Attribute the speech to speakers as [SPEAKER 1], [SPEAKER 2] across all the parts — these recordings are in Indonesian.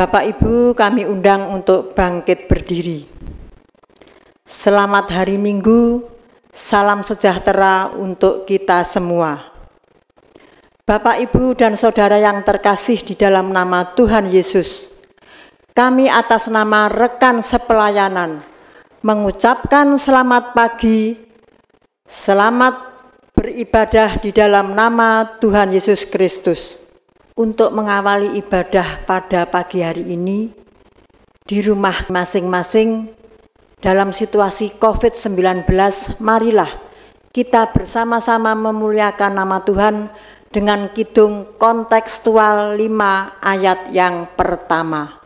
[SPEAKER 1] Bapak Ibu kami undang untuk bangkit berdiri. Selamat hari Minggu, salam sejahtera untuk kita semua. Bapak Ibu dan Saudara yang terkasih di dalam nama Tuhan Yesus, kami atas nama rekan sepelayanan mengucapkan selamat pagi, selamat beribadah di dalam nama Tuhan Yesus Kristus. Untuk mengawali ibadah pada pagi hari ini di rumah masing-masing dalam situasi COVID-19, marilah kita bersama-sama memuliakan nama Tuhan dengan kidung kontekstual 5 ayat yang pertama.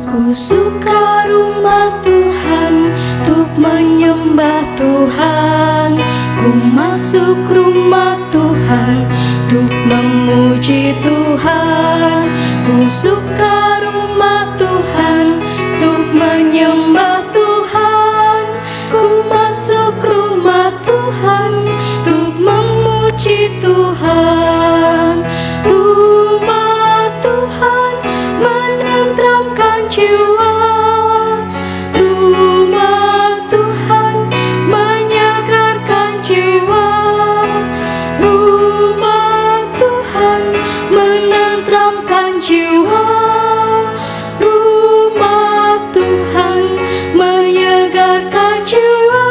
[SPEAKER 2] Ku suka rumah Tuhan untuk menyembah Tuhan. Ku masuk rumah Tuhan untuk memuji Tuhan. Ku suka rumah Tuhan untuk menyembah Tuhan. Ku masuk rumah Tuhan untuk memuji Tuhan. Rumah Tuhan menenteramkan jiwa. Rumah Tuhan menyegarkan jiwa. Rumah Tuhan menenteramkan jiwa. Rumah Tuhan menyegarkan jiwa.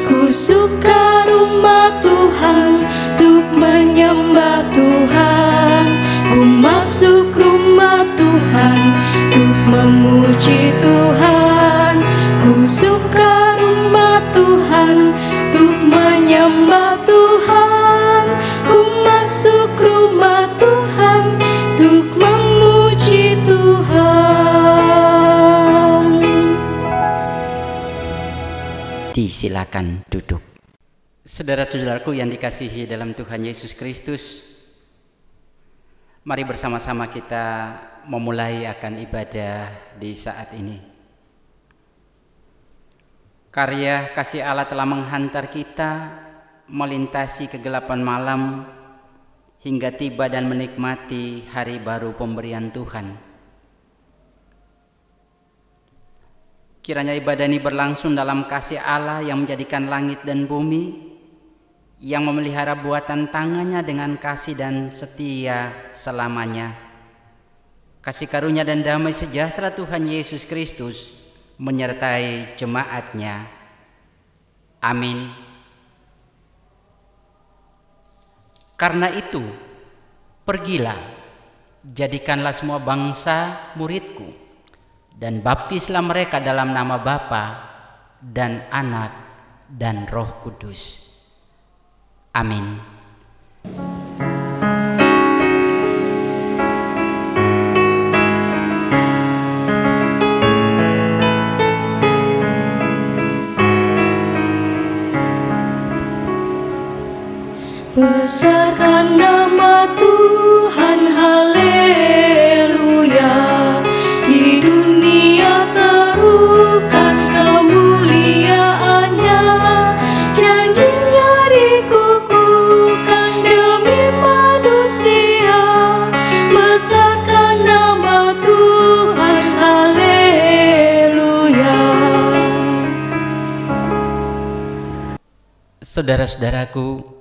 [SPEAKER 2] Ku suka rumah Tuhan untuk menyembah Tuhan. Ku masuk rumah Tuhan untuk memuji Tuhan. Ku suka rumah Tuhan untuk menyembah Tuhan. Ku masuk rumah Tuhan untuk memuji Tuhan.
[SPEAKER 3] Disilakan duduk. Saudara-saudaraku yang dikasihi dalam Tuhan Yesus Kristus, mari bersama-sama kita memulai akan ibadah di saat ini. Karya kasih Allah telah menghantar kita melintasi kegelapan malam hingga tiba dan menikmati hari baru pemberian Tuhan. Kiranya ibadah ini berlangsung dalam kasih Allah yang menjadikan langit dan bumi, yang memelihara buatan tangannya dengan kasih dan setia selamanya. Kasih karunia dan damai sejahtera Tuhan Yesus Kristus menyertai jemaatnya. Amin. Karena itu, pergilah, jadikanlah semua bangsa muridku, dan baptislah mereka dalam nama Bapa dan Anak dan Roh Kudus. Amin.
[SPEAKER 2] Besarkan nama Tuhan, haleluya. Di dunia serukan kemuliaannya. Janjinya dikukuhkan demi manusia. Besarkan nama Tuhan, haleluya.
[SPEAKER 3] Saudara-saudaraku,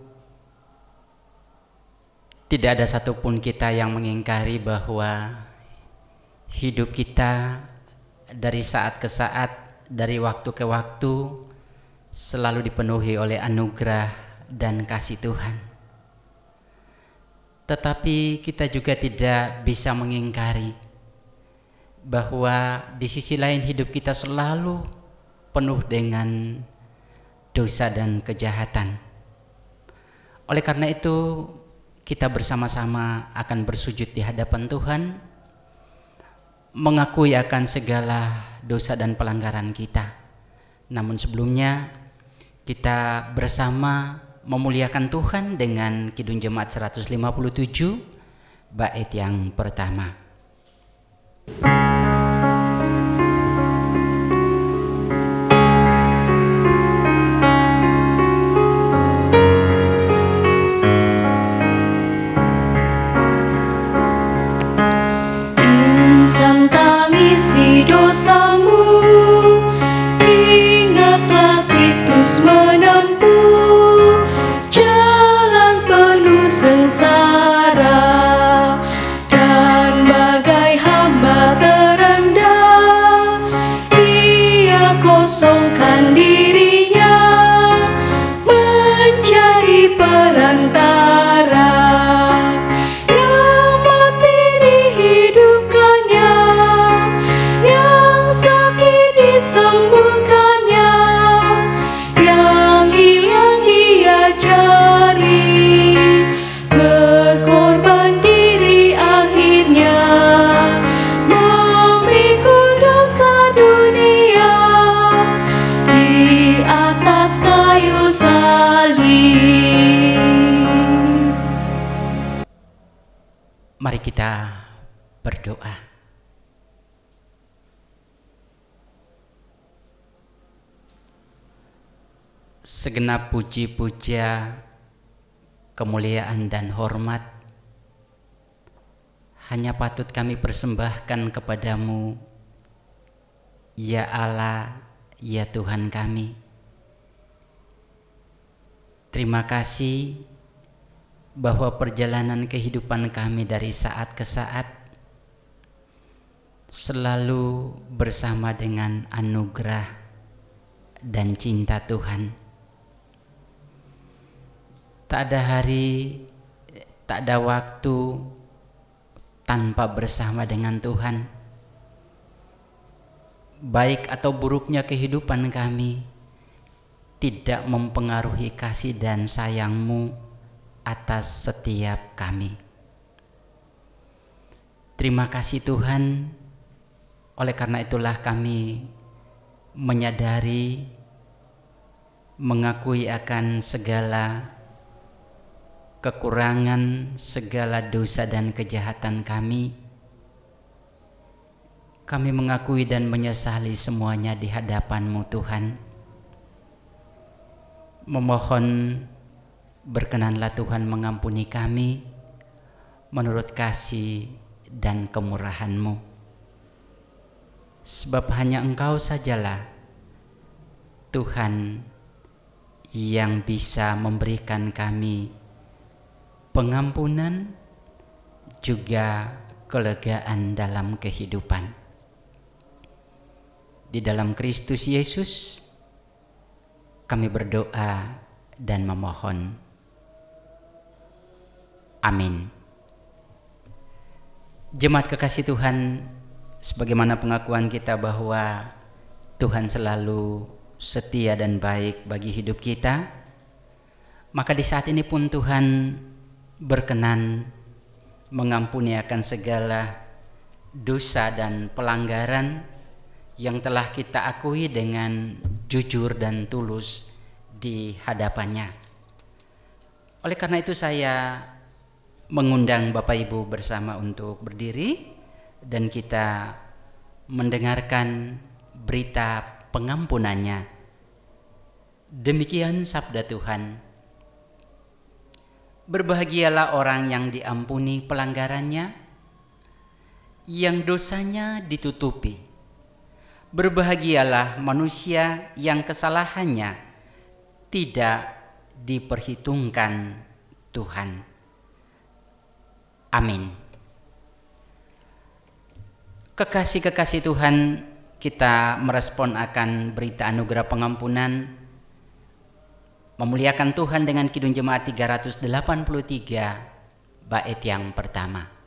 [SPEAKER 3] tidak ada satupun kita yang mengingkari bahwa hidup kita dari saat ke saat, dari waktu ke waktu, selalu dipenuhi oleh anugerah dan kasih Tuhan. Tetapi kita juga tidak bisa mengingkari bahwa di sisi lain hidup kita selalu penuh dengan dosa dan kejahatan. Oleh karena itu, kita bersama-sama akan bersujud di hadapan Tuhan, mengakui akan segala dosa dan pelanggaran kita. Namun sebelumnya, kita bersama memuliakan Tuhan dengan Kidung Jemaat 157, bait yang pertama.
[SPEAKER 2] Insan tangisi dosamu, ingatlah Kristus menempuh jalan penuh sengsara, dan bagai hamba terendah, ia kosongkan dirinya menjadi perantara. Yang mati dihidupkannya, yang sakit disembuhkannya, yang hilang ia cari, berkorban diri akhirnya, memikul dosa dunia di atas kayu salib.
[SPEAKER 3] Mari kita berdoa. Segenap puji-puja, kemuliaan dan hormat hanya patut kami persembahkan kepadamu, ya Allah, ya Tuhan kami. Terima kasih bahwa perjalanan kehidupan kami dari saat ke saat selalu bersama dengan anugerah dan cinta Tuhan. Tak ada hari, tak ada waktu tanpa bersama dengan Tuhan. Baik atau buruknya kehidupan kami tidak mempengaruhi kasih dan sayang-Mu atas setiap kami. Terima kasih Tuhan. Oleh karena itulah kami menyadari, mengakui akan segala kekurangan, segala dosa dan kejahatan kami. Kami mengakui dan menyesali semuanya di hadapan-Mu Tuhan. Memohon berkenanlah Tuhan mengampuni kami menurut kasih dan kemurahan-Mu. Sebab hanya Engkau sajalah Tuhan yang bisa memberikan kami pengampunan juga kelegaan dalam kehidupan. Di dalam Kristus Yesus kami berdoa dan memohon. Amin. Jemaat kekasih Tuhan, sebagaimana pengakuan kita bahwa Tuhan selalu setia dan baik bagi hidup kita, maka di saat ini pun Tuhan berkenan mengampuni akan segala dosa dan pelanggaran yang telah kita akui dengan jujur dan tulus di hadapannya. Oleh karena itu saya mengundang Bapak Ibu bersama untuk berdiri dan kita mendengarkan berita pengampunannya. Demikian sabda Tuhan. Berbahagialah orang yang diampuni pelanggarannya, yang dosanya ditutupi. Berbahagialah manusia yang kesalahannya tidak diperhitungkan Tuhan. Amin. Kekasih-kekasih Tuhan, kita merespon akan berita anugerah pengampunan, memuliakan Tuhan dengan Kidung Jemaat 383 bait yang pertama.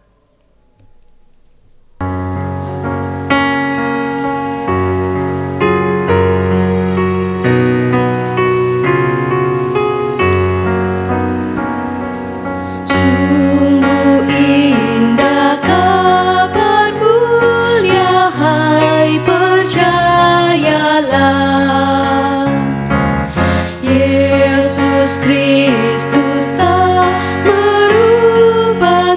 [SPEAKER 2] Kristus tak merubah.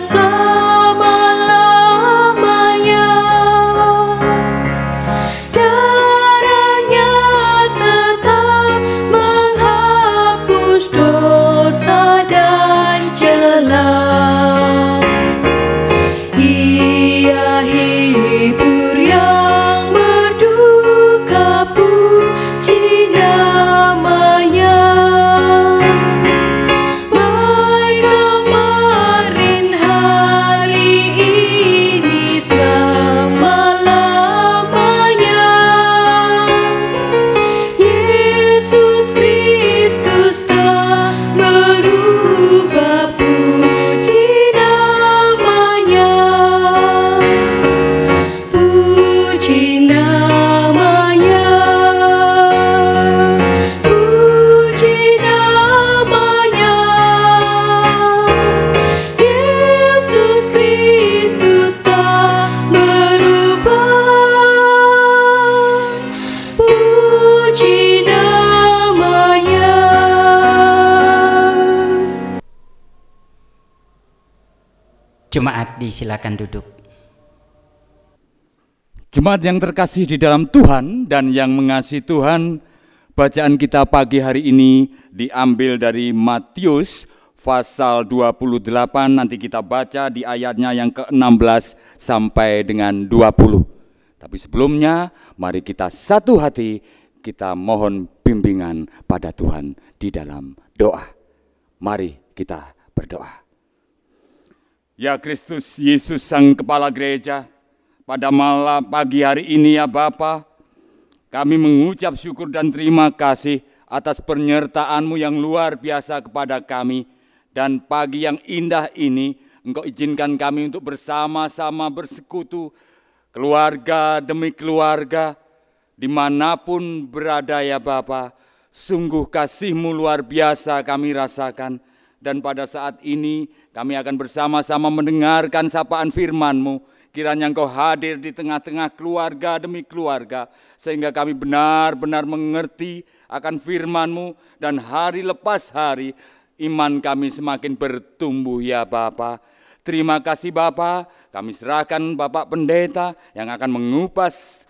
[SPEAKER 3] Jemaat disilakan duduk.
[SPEAKER 4] Jemaat yang terkasih di dalam Tuhan dan yang mengasihi Tuhan, bacaan kita pagi hari ini diambil dari Matius pasal 28, nanti kita baca di ayatnya yang ke-16 sampai dengan 20. Tapi sebelumnya, mari kita satu hati, kita mohon bimbingan pada Tuhan di dalam doa. Mari kita berdoa. Ya Kristus Yesus Sang Kepala Gereja, pada malam pagi hari ini ya Bapa, kami mengucap syukur dan terima kasih atas penyertaan-Mu yang luar biasa kepada kami. Dan pagi yang indah ini, Engkau izinkan kami untuk bersama-sama bersekutu, keluarga demi keluarga, dimanapun berada ya Bapa. Sungguh kasih-Mu luar biasa kami rasakan. Dan pada saat ini kami akan bersama-sama mendengarkan sapaan firman-Mu. Kiranya Engkau hadir di tengah-tengah keluarga demi keluarga, sehingga kami benar-benar mengerti akan firman-Mu, dan hari lepas hari iman kami semakin bertumbuh ya Bapa. Terima kasih Bapa, kami serahkan Bapak Pendeta yang akan mengupas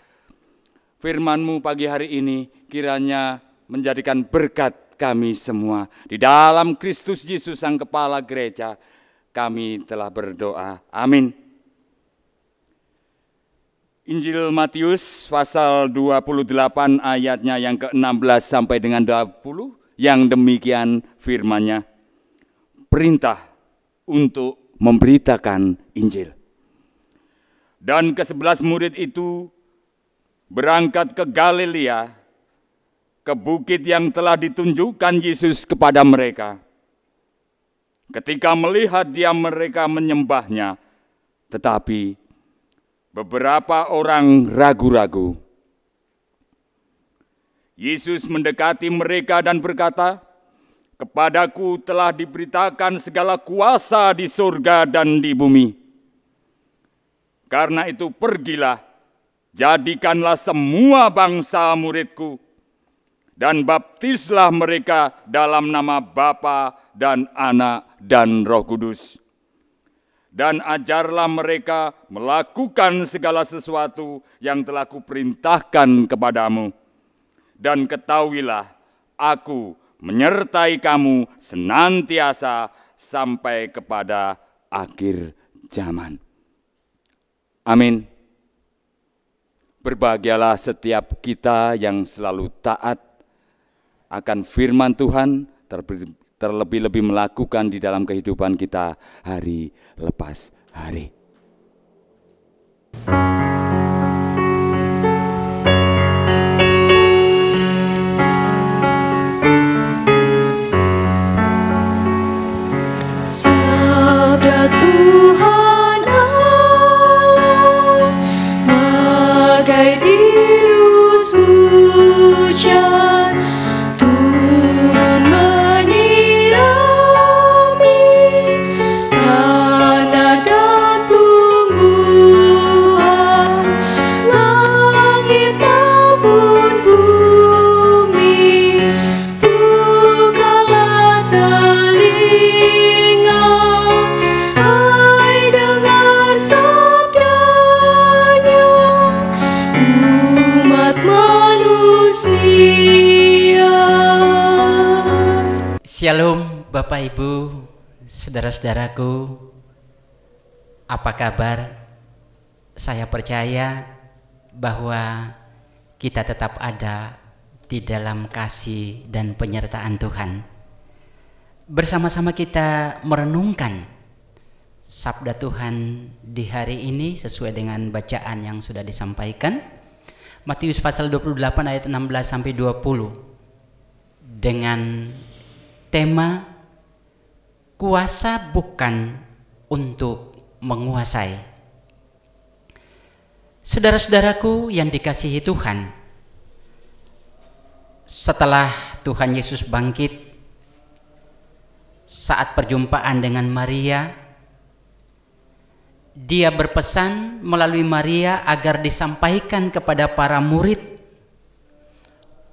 [SPEAKER 4] firman-Mu pagi hari ini, kiranya menjadikan berkat kami semua. Di dalam Kristus Yesus Sang Kepala Gereja, kami telah berdoa. Amin. Injil Matius pasal 28 ayatnya yang ke-16 sampai dengan 20, yang demikian firman-Nya. Perintah untuk memberitakan Injil. Dan ke-11 murid itu berangkat ke Galilea, ke bukit yang telah ditunjukkan Yesus kepada mereka. Ketika melihat dia, mereka menyembahnya, tetapi beberapa orang ragu-ragu. Yesus mendekati mereka dan berkata, "Kepadaku telah diberitakan segala kuasa di surga dan di bumi. Karena itu pergilah, jadikanlah semua bangsa muridku, dan baptislah mereka dalam nama Bapa dan Anak dan Roh Kudus. Dan ajarlah mereka melakukan segala sesuatu yang telah kuperintahkan kepadamu. Dan ketahuilah, aku menyertai kamu senantiasa sampai kepada akhir zaman." Amin. Berbahagialah setiap kita yang selalu taat akan firman Tuhan, terlebih-lebih melakukan di dalam kehidupan kita hari lepas hari.
[SPEAKER 2] Sabda Tuhan Allah bagai tirus hujan turun menyirami tanah dan tumbuhan, langit maupun bumi. Bukalah telinga, hai dengar sabdanya, umat manusia.
[SPEAKER 3] Shalom Bapak Ibu, saudara-saudaraku, apa kabar? Saya percaya bahwa kita tetap ada di dalam kasih dan penyertaan Tuhan. Bersama-sama kita merenungkan sabda Tuhan di hari ini sesuai dengan bacaan yang sudah disampaikan. Matius pasal 28 ayat 16 sampai 20 dengan tema kuasa bukan untuk menguasai. Saudara-saudaraku yang dikasihi Tuhan, setelah Tuhan Yesus bangkit, saat perjumpaan dengan Maria, Dia berpesan melalui Maria agar disampaikan kepada para murid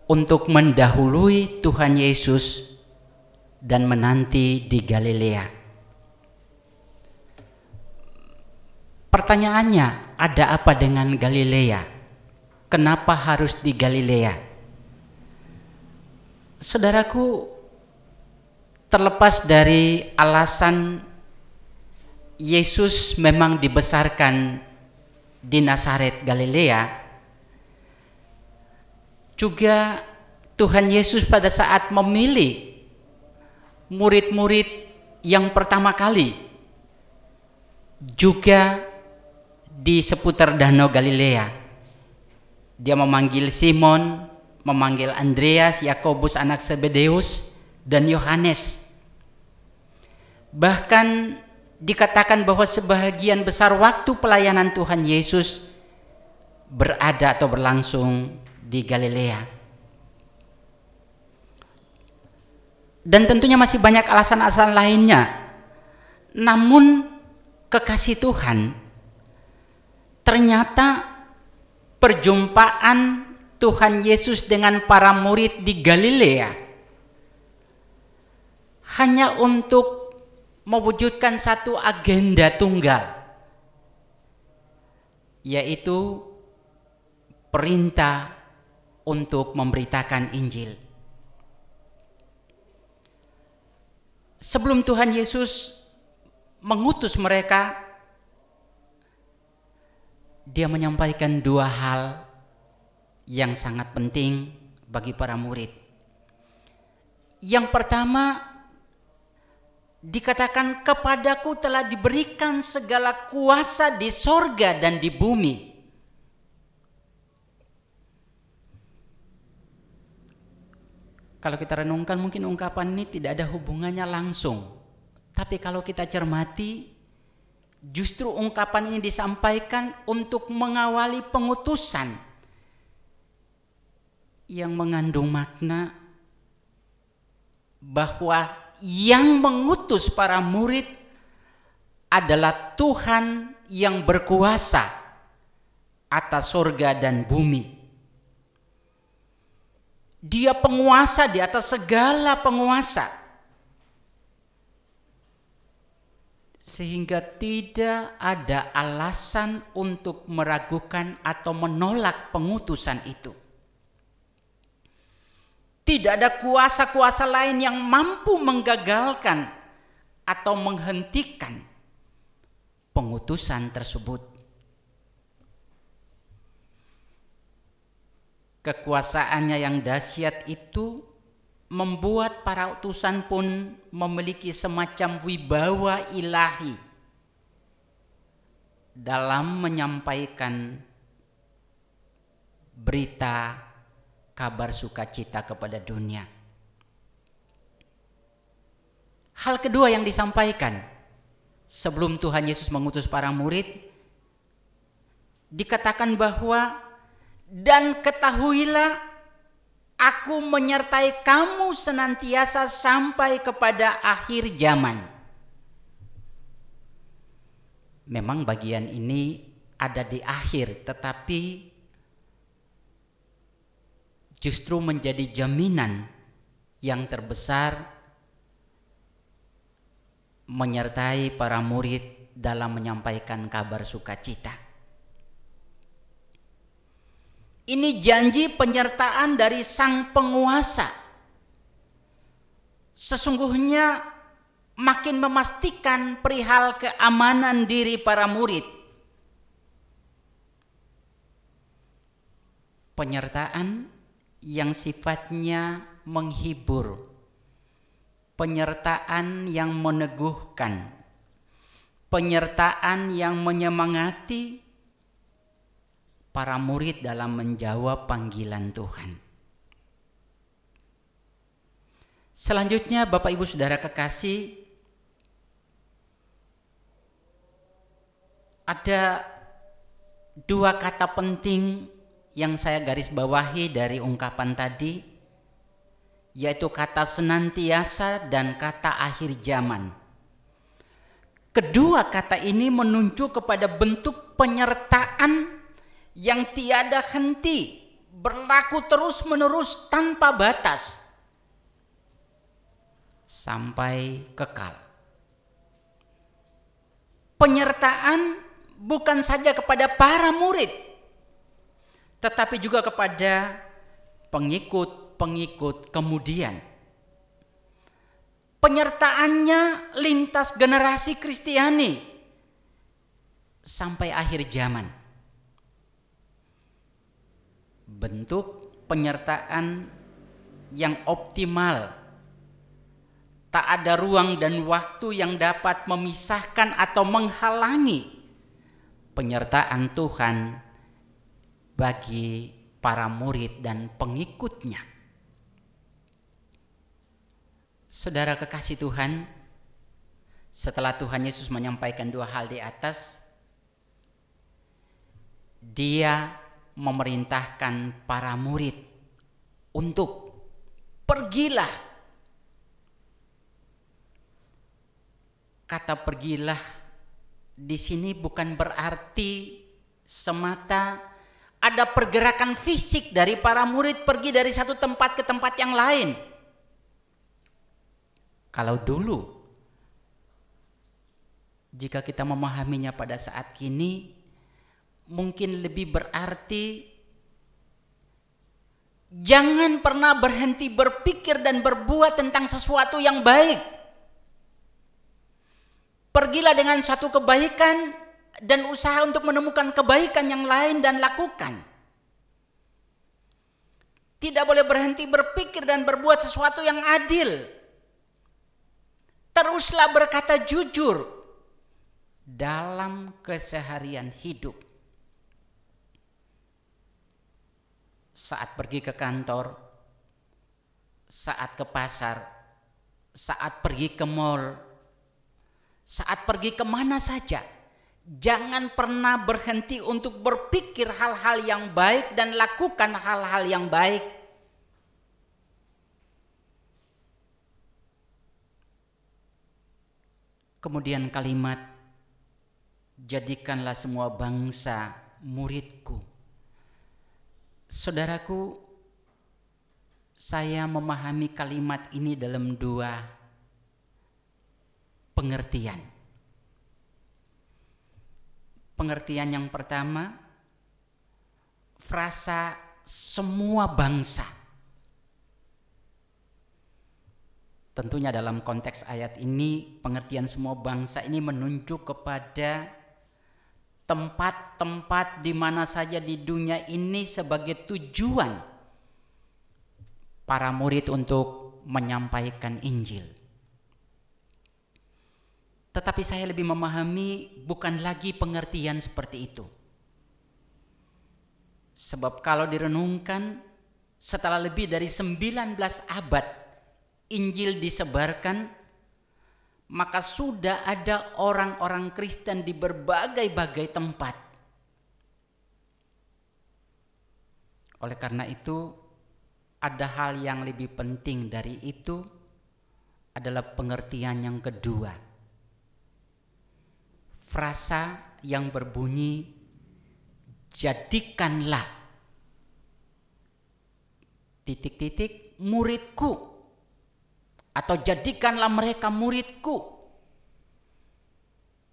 [SPEAKER 3] untuk mendahului Tuhan Yesus dan menanti di Galilea. Pertanyaannya, ada apa dengan Galilea? Kenapa harus di Galilea? Saudaraku, terlepas dari alasan Yesus memang dibesarkan di Nazaret, Galilea, juga Tuhan Yesus pada saat memilih murid-murid yang pertama kali juga di seputar Danau Galilea. Dia memanggil Simon, memanggil Andreas, Yakobus anak Zebedeus, dan Yohanes. Bahkan dikatakan bahwa sebagian besar waktu pelayanan Tuhan Yesus berada atau berlangsung di Galilea. Dan tentunya masih banyak alasan-alasan lainnya. Namun kekasih Tuhan, ternyata perjumpaan Tuhan Yesus dengan para murid di Galilea hanya untuk mewujudkan satu agenda tunggal, yaitu perintah untuk memberitakan Injil. Sebelum Tuhan Yesus mengutus mereka, Dia menyampaikan dua hal yang sangat penting bagi para murid. Yang pertama, dikatakan, kepadaku telah diberikan segala kuasa di sorga dan di bumi. Kalau kita renungkan, mungkin ungkapan ini tidak ada hubungannya langsung. Tapi kalau kita cermati, justru ungkapan ini disampaikan untuk mengawali pengutusan yang mengandung makna bahwa yang mengutus para murid adalah Tuhan yang berkuasa atas surga dan bumi. Dia penguasa di atas segala penguasa, sehingga tidak ada alasan untuk meragukan atau menolak pengutusan itu. Tidak ada kuasa-kuasa lain yang mampu menggagalkan atau menghentikan pengutusan tersebut. Kekuasaannya yang dahsyat itu membuat para utusan pun memiliki semacam wibawa ilahi dalam menyampaikan berita kabar sukacita kepada dunia. Hal kedua yang disampaikan sebelum Tuhan Yesus mengutus para murid, dikatakan bahwa, dan ketahuilah aku menyertai kamu senantiasa sampai kepada akhir zaman. Memang bagian ini ada di akhir, tetapi justru menjadi jaminan yang terbesar menyertai para murid dalam menyampaikan kabar sukacita. Ini janji penyertaan dari Sang Penguasa. Sesungguhnya makin memastikan perihal keamanan diri para murid. Penyertaan yang sifatnya menghibur, penyertaan yang meneguhkan, penyertaan yang menyemangati para murid dalam menjawab panggilan Tuhan. Selanjutnya, Bapak Ibu Saudara kekasih, ada dua kata penting yang saya garis bawahi dari ungkapan tadi, yaitu kata senantiasa dan kata akhir zaman. Kedua kata ini menunjuk kepada bentuk penyertaan yang tiada henti, berlaku terus-menerus tanpa batas sampai kekal. Penyertaan bukan saja kepada para murid, tetapi juga kepada pengikut-pengikut kemudian. Penyertaannya lintas generasi Kristiani sampai akhir zaman. Bentuk penyertaan yang optimal, tak ada ruang dan waktu yang dapat memisahkan atau menghalangi penyertaan Tuhan bagi para murid dan pengikutnya. Saudara kekasih Tuhan, setelah Tuhan Yesus menyampaikan dua hal di atas, Dia memerintahkan para murid untuk pergilah. Kata pergilah di sini bukan berarti semata ada pergerakan fisik dari para murid pergi dari satu tempat ke tempat yang lain. Kalau dulu, jika kita memahaminya pada saat kini, mungkin lebih berarti jangan pernah berhenti berpikir dan berbuat tentang sesuatu yang baik. Pergilah dengan satu kebaikan dan usaha untuk menemukan kebaikan yang lain dan lakukan. Tidak boleh berhenti berpikir dan berbuat sesuatu yang adil. Teruslah berkata jujur dalam keseharian hidup. Saat pergi ke kantor, saat ke pasar, saat pergi ke mal, saat pergi kemana saja, jangan pernah berhenti untuk berpikir hal-hal yang baik dan lakukan hal-hal yang baik. Kemudian kalimat, jadikanlah semua bangsa muridku. Saudaraku, saya memahami kalimat ini dalam dua pengertian. Pengertian yang pertama, frasa semua bangsa. Tentunya dalam konteks ayat ini, pengertian semua bangsa ini menunjuk kepada tempat-tempat di mana saja di dunia ini sebagai tujuan para murid untuk menyampaikan Injil. Tetapi saya lebih memahami bukan lagi pengertian seperti itu. Sebab kalau direnungkan, setelah lebih dari 19 abad Injil disebarkan, maka sudah ada orang-orang Kristen di berbagai-bagai tempat. Oleh karena itu, ada hal yang lebih penting dari itu adalah pengertian yang kedua. Frasa yang berbunyi, jadikanlah titik-titik muridku, atau jadikanlah mereka muridku.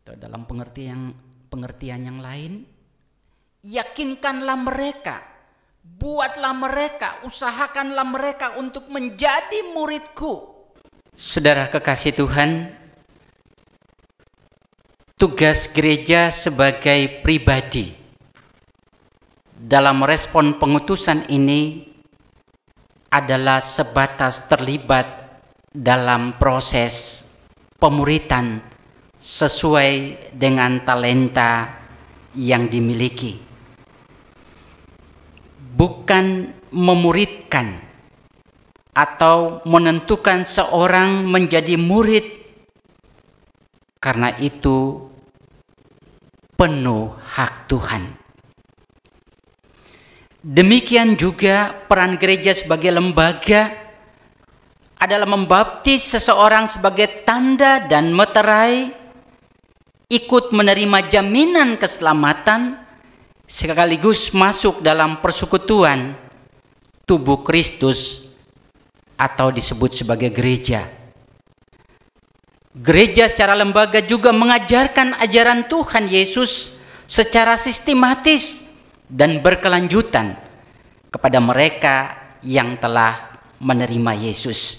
[SPEAKER 3] Dalam pengertian yang lain, yakinkanlah mereka, buatlah mereka, usahakanlah mereka untuk menjadi muridku. Saudara kekasih Tuhan, tugas gereja sebagai pribadi dalam respon pengutusan ini adalah sebatas terlibat dalam proses pemuritan sesuai dengan talenta yang dimiliki. Bukan memuridkan atau menentukan seorang menjadi murid, karena itu penuh hak Tuhan. Demikian juga peran gereja sebagai lembaga adalah membaptis seseorang sebagai tanda dan meterai ikut menerima jaminan keselamatan sekaligus masuk dalam persekutuan tubuh Kristus atau disebut sebagai gereja. Gereja secara lembaga juga mengajarkan ajaran Tuhan Yesus secara sistematis dan berkelanjutan kepada mereka yang telah menerima Yesus.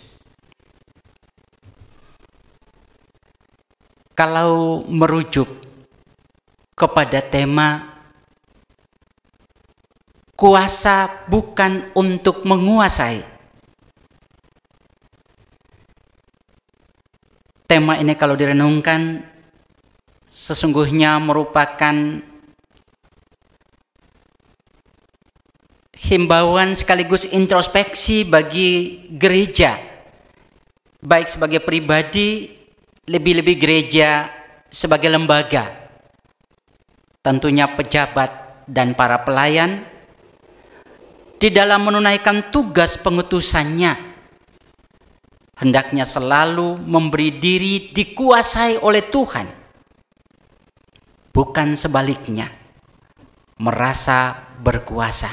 [SPEAKER 3] Kalau merujuk kepada tema kuasa bukan untuk menguasai, tema ini kalau direnungkan sesungguhnya merupakan himbauan sekaligus introspeksi bagi gereja, baik sebagai pribadi, lebih-lebih gereja sebagai lembaga, tentunya pejabat dan para pelayan, di dalam menunaikan tugas pengutusannya, hendaknya selalu memberi diri dikuasai oleh Tuhan, bukan sebaliknya, merasa berkuasa.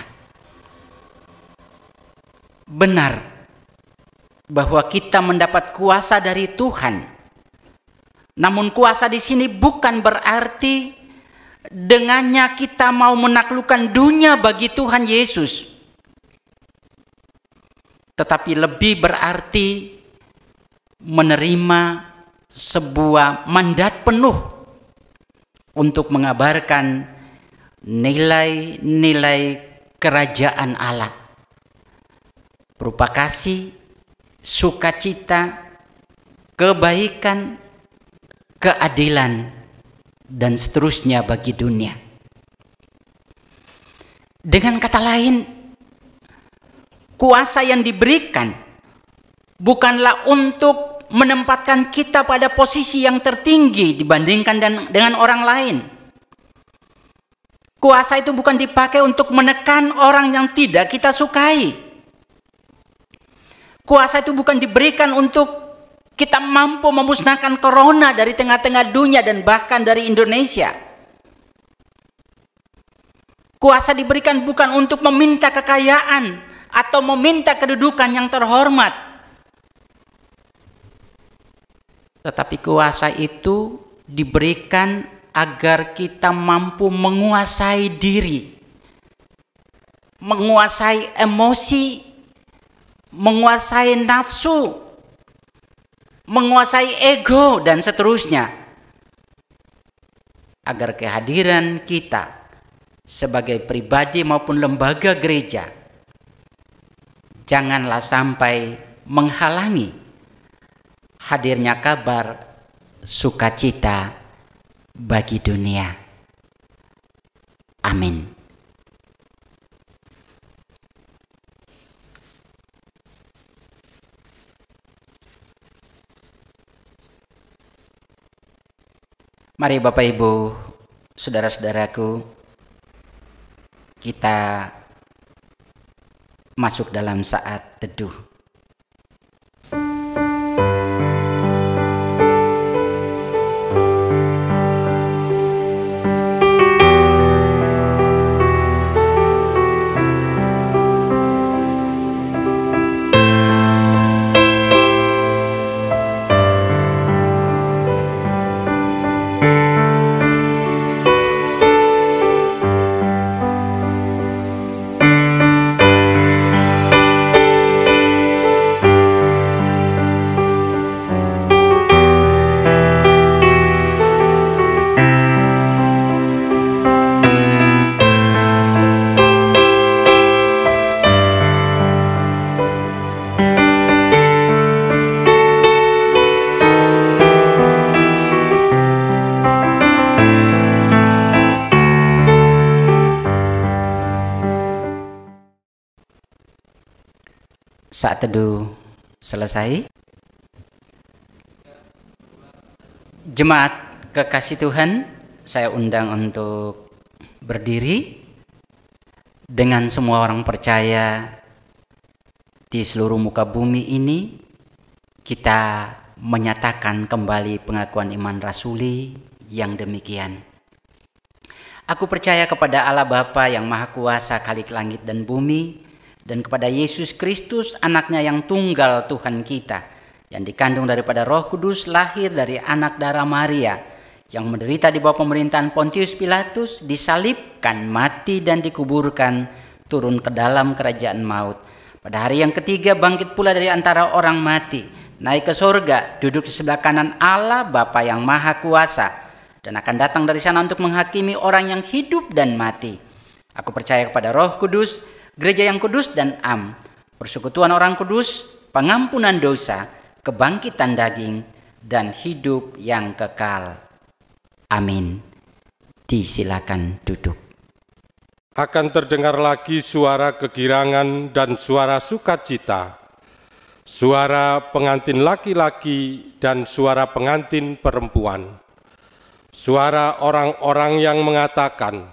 [SPEAKER 3] Benar bahwa kita mendapat kuasa dari Tuhan, namun kuasa di sini bukan berarti dengannya kita mau menaklukkan dunia bagi Tuhan Yesus, tetapi lebih berarti menerima sebuah mandat penuh untuk mengabarkan nilai-nilai kerajaan Allah, berupa kasih, sukacita, kebaikan, keadilan, dan seterusnya bagi dunia. Dengan kata lain, kuasa yang diberikan bukanlah untuk menempatkan kita pada posisi yang tertinggi dibandingkan dengan orang lain. Kuasa itu bukan dipakai untuk menekan orang yang tidak kita sukai. Kuasa itu bukan diberikan untuk kita mampu memusnahkan corona dari tengah-tengah dunia dan bahkan dari Indonesia. Kuasa diberikan bukan untuk meminta kekayaan atau meminta kedudukan yang terhormat. Tetapi kuasa itu diberikan agar kita mampu menguasai diri, menguasai emosi, menguasai nafsu, menguasai ego, dan seterusnya, agar kehadiran kita sebagai pribadi maupun lembaga gereja janganlah sampai menghalangi hadirnya kabar sukacita bagi dunia. Amin. Mari Bapak Ibu, saudara-saudaraku, kita masuk dalam saat teduh. Saat teduh selesai. Jemaat kekasih Tuhan, saya undang untuk berdiri. Dengan semua orang percaya di seluruh muka bumi ini, kita menyatakan kembali pengakuan iman rasuli yang demikian. Aku percaya kepada Allah Bapa yang Maha Kuasa, Khalik langit dan bumi, dan kepada Yesus Kristus, anaknya yang tunggal Tuhan kita, yang dikandung daripada Roh Kudus, lahir dari anak darah Maria, yang menderita di bawah pemerintahan Pontius Pilatus, disalibkan, mati dan dikuburkan, turun ke dalam kerajaan maut. Pada hari yang ketiga bangkit pula dari antara orang mati, naik ke surga, duduk di sebelah kanan Allah Bapa yang Maha Kuasa, dan akan datang dari sana untuk menghakimi orang yang hidup dan mati. Aku percaya kepada Roh Kudus, gereja yang kudus dan am, persekutuan orang kudus, pengampunan dosa, kebangkitan daging, dan hidup yang kekal. Amin. Disilakan duduk.
[SPEAKER 5] Akan terdengar lagi suara kegirangan dan suara sukacita, suara pengantin laki-laki dan suara pengantin perempuan, suara orang-orang yang mengatakan,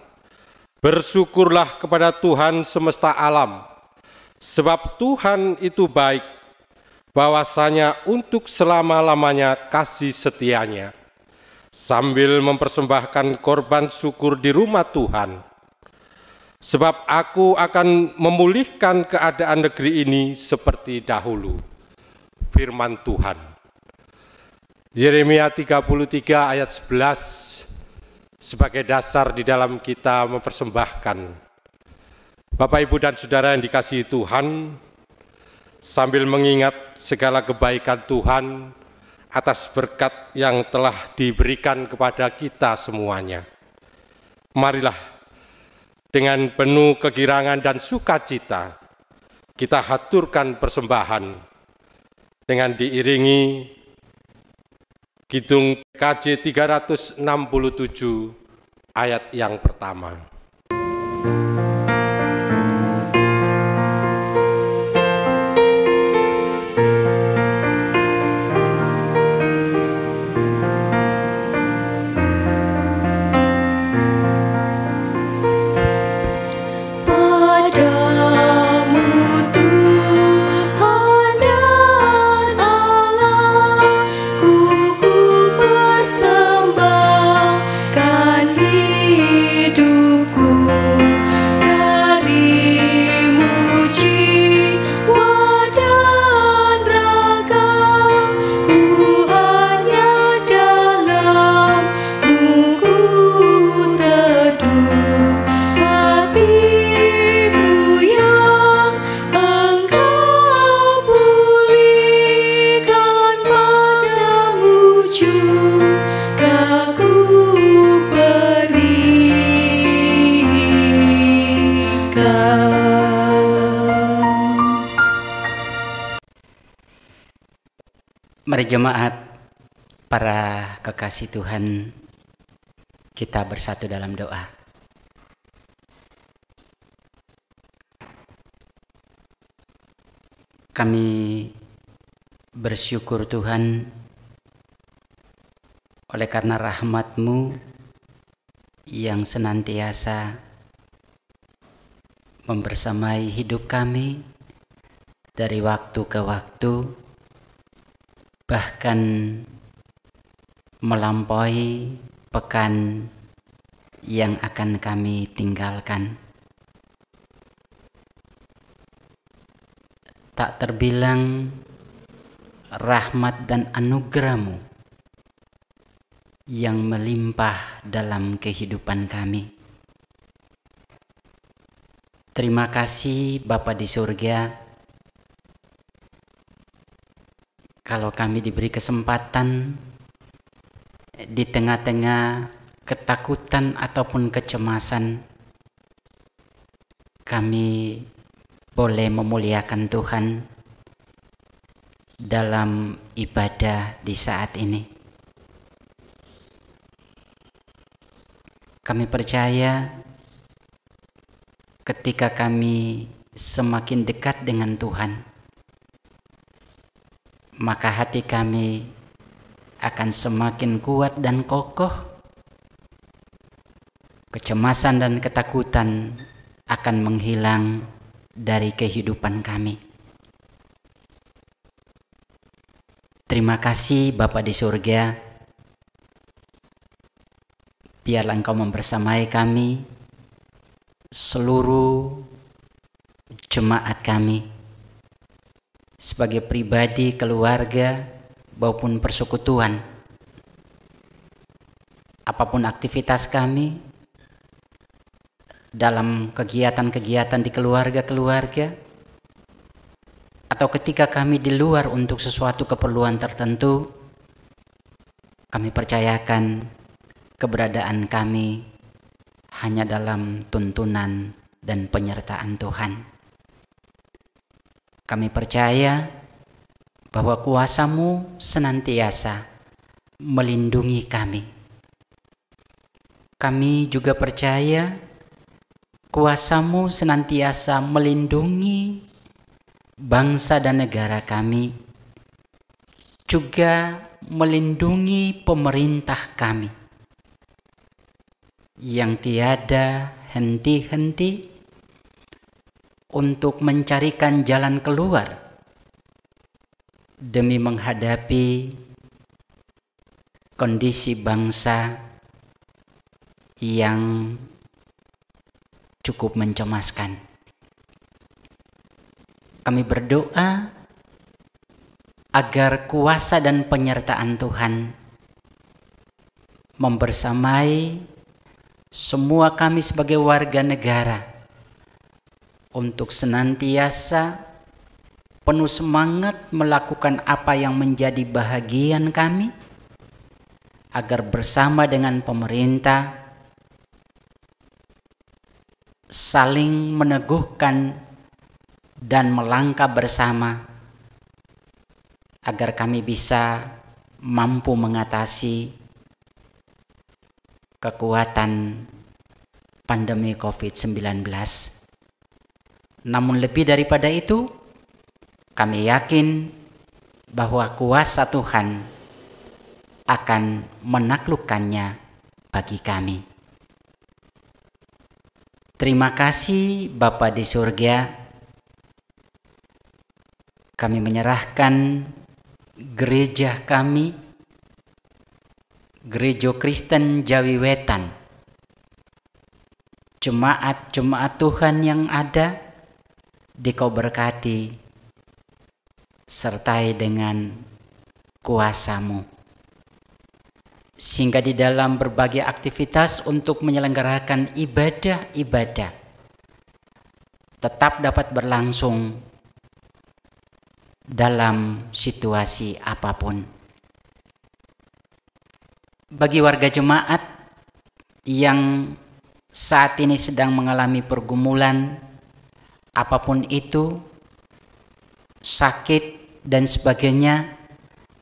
[SPEAKER 5] "Bersyukurlah kepada Tuhan semesta alam, sebab Tuhan itu baik, bahwasanya untuk selama-lamanya kasih setianya," sambil mempersembahkan korban syukur di rumah Tuhan. "Sebab aku akan memulihkan keadaan negeri ini seperti dahulu." Firman Tuhan. Yeremia 33 ayat 11 sebagai dasar di dalam kita mempersembahkan. Bapak, Ibu, dan Saudara yang dikasihi Tuhan, sambil mengingat segala kebaikan Tuhan atas berkat yang telah diberikan kepada kita semuanya, marilah dengan penuh kegirangan dan sukacita kita haturkan persembahan dengan diiringi Kidung KJ 367 ayat yang pertama.
[SPEAKER 3] Mari jemaat, para kekasih Tuhan, kita bersatu dalam doa. Kami bersyukur Tuhan oleh karena rahmat-Mu yang senantiasa membersamai hidup kami dari waktu ke waktu, bahkan melampaui pekan yang akan kami tinggalkan. Tak terbilang rahmat dan anugerah-Mu yang melimpah dalam kehidupan kami. Terima kasih Bapa di surga, kalau kami diberi kesempatan di tengah-tengah ketakutan ataupun kecemasan, kami boleh memuliakan Tuhan dalam ibadah di saat ini. Kami percaya ketika kami semakin dekat dengan Tuhan, maka hati kami akan semakin kuat dan kokoh. Kecemasan dan ketakutan akan menghilang dari kehidupan kami. Terima kasih Bapa di surga, biarlah Engkau membersamai kami, seluruh jemaat kami, sebagai pribadi, keluarga, maupun persekutuan. apapun aktivitas kami, dalam kegiatan-kegiatan di keluarga-keluarga, atau ketika kami di luar untuk sesuatu keperluan tertentu, kami percayakan keberadaan kami hanya dalam tuntunan dan penyertaan Tuhan. Kami percaya bahwa kuasa-Mu senantiasa melindungi kami. Kami juga percaya kuasa-Mu senantiasa melindungi bangsa dan negara kami, juga melindungi pemerintah kami yang tiada henti-henti untuk mencarikan jalan keluar demi menghadapi kondisi bangsa yang cukup mencemaskan. Kami berdoa agar kuasa dan penyertaan Tuhan membersamai semua kami sebagai warga negara untuk senantiasa penuh semangat melakukan apa yang menjadi bahagian kami, agar bersama dengan pemerintah saling meneguhkan dan melangkah bersama agar kami bisa mampu mengatasi kekuatan pandemi COVID-19. Namun lebih daripada itu, kami yakin bahwa kuasa Tuhan akan menaklukkannya bagi kami. Terima kasih Bapa di surga. Kami menyerahkan gereja kami, Gereja Kristen Jawi Wetan, jemaat-jemaat Tuhan yang ada, Dikau berkati, sertai dengan kuasa-Mu, sehingga di dalam berbagai aktivitas untuk menyelenggarakan ibadah-ibadah tetap dapat berlangsung dalam situasi apapun. Bagi warga jemaat yang saat ini sedang mengalami pergumulan apapun itu, sakit dan sebagainya,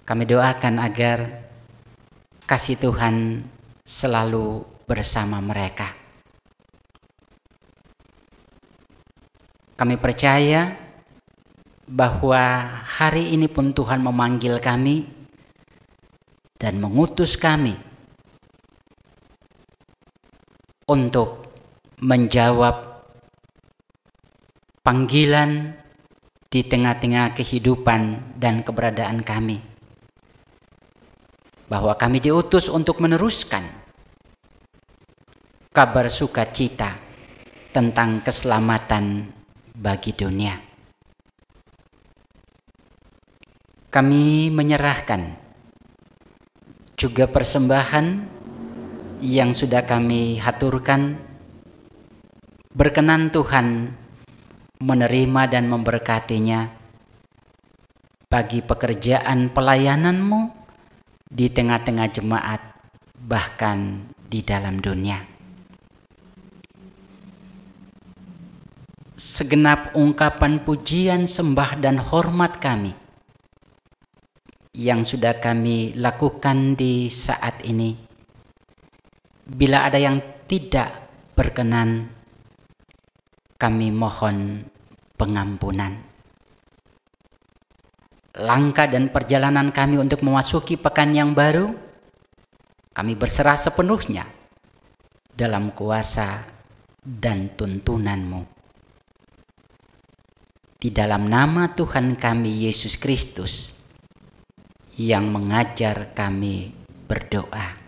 [SPEAKER 3] kami doakan agar kasih Tuhan selalu bersama mereka. Kami percaya bahwa hari ini pun Tuhan memanggil kami dan mengutus kami untuk menjawab panggilan di tengah-tengah kehidupan dan keberadaan kami. Bahwa kami diutus untuk meneruskan kabar sukacita tentang keselamatan bagi dunia. Kami menyerahkan juga persembahan yang sudah kami haturkan. Berkenan Tuhan menerima dan memberkatinya bagi pekerjaan pelayanan-Mu di tengah-tengah jemaat, bahkan di dalam dunia. Segenap ungkapan pujian, sembah, dan hormat kami yang sudah kami lakukan di saat ini, bila ada yang tidak berkenan, kami mohon pengampunan. Langkah dan perjalanan kami untuk memasuki pekan yang baru, kami berserah sepenuhnya dalam kuasa dan tuntunan-Mu. Di dalam nama Tuhan kami Yesus Kristus yang mengajar kami berdoa.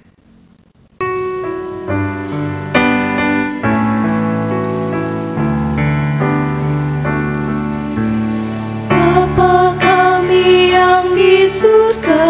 [SPEAKER 2] Bapa kami yang di surga,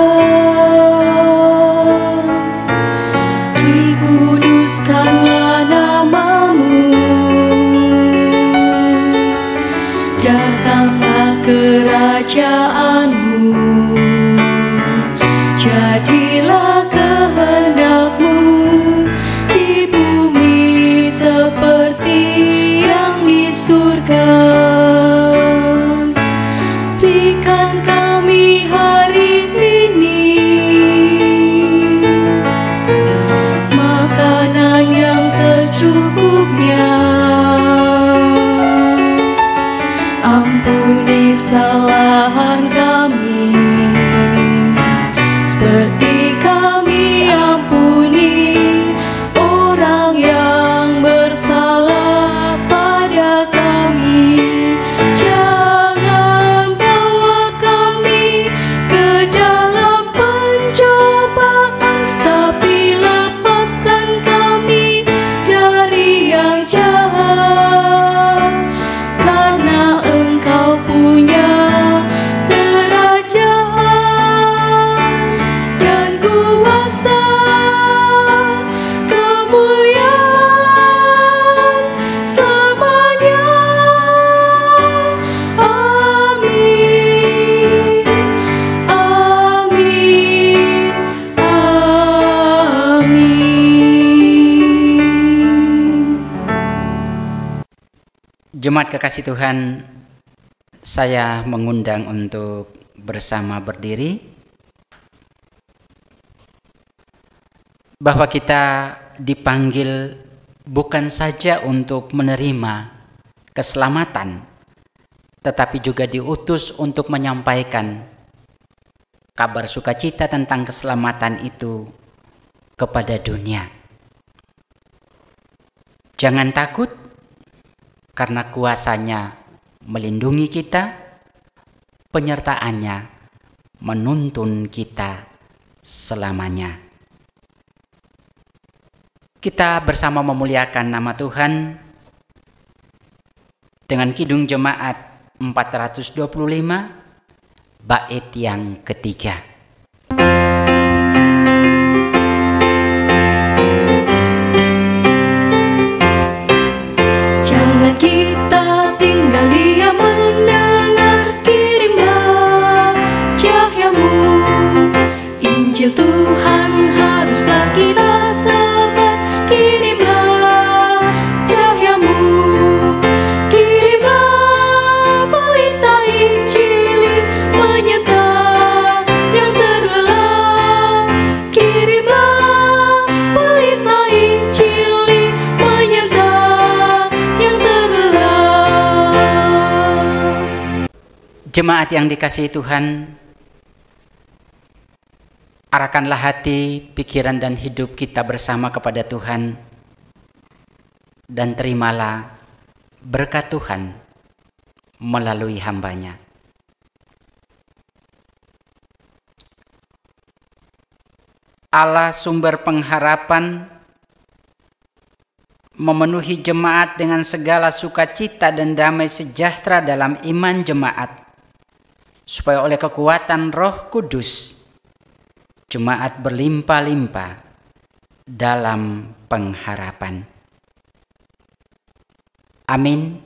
[SPEAKER 3] Jemaat kekasih Tuhan, saya mengundang untuk bersama berdiri, bahwa kita dipanggil bukan saja untuk menerima keselamatan, tetapi juga diutus untuk menyampaikan kabar sukacita tentang keselamatan itu kepada dunia. Jangan takut, karena kuasanya melindungi kita, penyertaannya menuntun kita selamanya. Kita bersama memuliakan nama Tuhan dengan Kidung Jemaat 425, bait yang ketiga.
[SPEAKER 2] Jangan kita tinggal diam mendengar, kirimlah cahayamu. Injil Tuhan haruslah kita sebar, kirimlah cahayamu. Kirimlah pelita Injil menyertai yang terlelap. Kirimlah pelita Injil menyertai yang terlelap.
[SPEAKER 3] Jemaat yang dikasihi Tuhan, arahkanlah hati, pikiran, dan hidup kita bersama kepada Tuhan, dan terimalah berkat Tuhan melalui hamba-Nya. Allah sumber pengharapan memenuhi jemaat dengan segala sukacita dan damai sejahtera dalam iman jemaat, supaya oleh kekuatan Roh Kudus jemaat berlimpah-limpah dalam pengharapan. Amin.